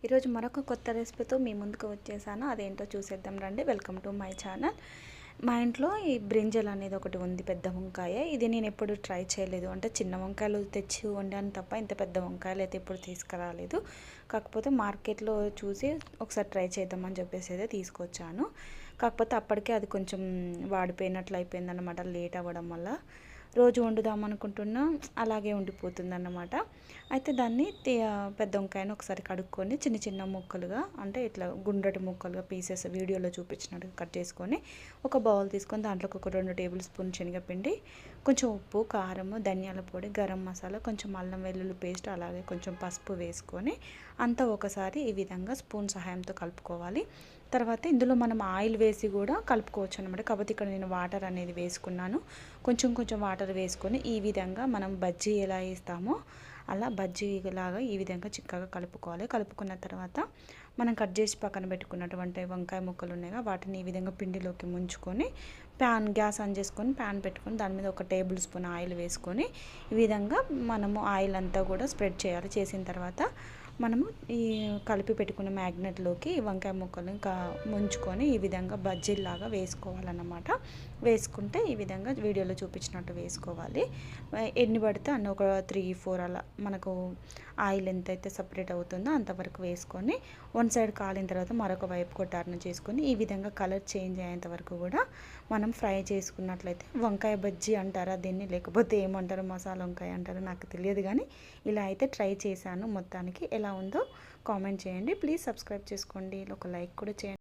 ఈరోజు మరొక కొత్త రెసిపీతో మీ ముందుకు వచ్చేసాను. అదేంటో చూసేద్దాం రండి. Welcome to my channel. మా ఇంట్లో ఈ బ్రింజల్ అనేది ఒకటి ఉంది, పెద్ద వంకాయ. ఇది నేను ఎప్పుడు ట్రై చేయలేదు. అంటే చిన్న వంకాయలు తెచ్చి వండాను తప్ప ఇంత పెద్ద వంకాయలు అయితే ఎప్పుడు తీసుకురాలేదు. కాకపోతే మార్కెట్లో చూసి ఒకసారి ట్రై చేద్దామని చెప్పేసి అయితే తీసుకొచ్చాను. కాకపోతే అప్పటికే అది కొంచెం వాడిపోయినట్లు అయిపోయిందన్నమాట, లేట్ అవ్వడం వల్ల. రోజు వండుదాం అనుకుంటున్నా, అలాగే ఉండిపోతుందన్నమాట. అయితే దాన్ని పెద్ద వంకాయను ఒకసారి కడుక్కొని చిన్న చిన్న ముక్కలుగా, అంటే ఇట్లా గుండ్రటి ముక్కలుగా పీసెస్ వీడియోలో చూపించినట్టు కట్ చేసుకొని ఒక బౌల్ తీసుకొని దాంట్లోకి ఒక 2 టేబుల్ స్పూన్ శనగపిండి, కొంచెం ఉప్పు, కారము, ధనియాల పొడి, గరం మసాలా, కొంచెం అల్లం వెల్లుల్లి పేస్ట్, అలాగే కొంచెం పసుపు వేసుకొని అంతా ఒకసారి ఈ విధంగా స్పూన్ సహాయంతో కలుపుకోవాలి. తర్వాత ఇందులో మనం ఆయిల్ వేసి కూడా కలుపుకోవచ్చు అనమాట. కాకపోతే ఇక్కడ నేను వాటర్ అనేది వేసుకున్నాను. కొంచెం కొంచెం వాటర్ వేసుకొని ఈ విధంగా మనం బజ్జీ ఎలా వేస్తామో అలా బజ్జీలాగా ఈ విధంగా చిక్కగా కలుపుకోవాలి. కలుపుకున్న తర్వాత మనం కట్ చేసి పక్కన పెట్టుకున్నటువంటి వంకాయ ముక్కలు ఉన్నాయిగా, వాటిని ఈ విధంగా పిండిలోకి ముంచుకొని గ్యాస్ ఆన్ చేసుకొని ప్యాన్ పెట్టుకొని దాని మీద ఒక టేబుల్ స్పూన్ ఆయిల్ వేసుకొని ఈ విధంగా మనము ఆయిల్ అంతా కూడా స్ప్రెడ్ చేయాలి. చేసిన తర్వాత మనము ఈ కలిపి పెట్టుకున్న మ్యాగ్నెట్లోకి వంకాయ ముక్కలు ఇంకా ముంచుకొని ఈ విధంగా బజ్జీలాగా వేసుకోవాలన్నమాట. వేసుకుంటే ఈ విధంగా వీడియోలో చూపించినట్టు వేసుకోవాలి. ఎన్ని పడితే అన్ని ఒక 3-4 అలా మనకు ఆయిల్ ఎంతైతే సపరేట్ అవుతుందో అంతవరకు వేసుకొని వన్ సైడ్ కాలిన తర్వాత మరొక వైపు కూడా టర్న్ చేసుకొని ఈ విధంగా కలర్ చేంజ్ అయ్యేంత వరకు కూడా మనం ఫ్రై చేసుకున్నట్లయితే వంకాయ బజ్జీ అంటారా దీన్ని, లేకపోతే ఏమంటారు, మసాలా వంకాయ అంటారో నాకు తెలియదు. కానీ ఇలా అయితే ట్రై చేశాను. మొత్తానికి ఎలా ఉందో కామెంట్ చేయండి. ప్లీజ్ సబ్స్క్రైబ్ చేసుకోండి, ఒక లైక్ కూడా చేయండి.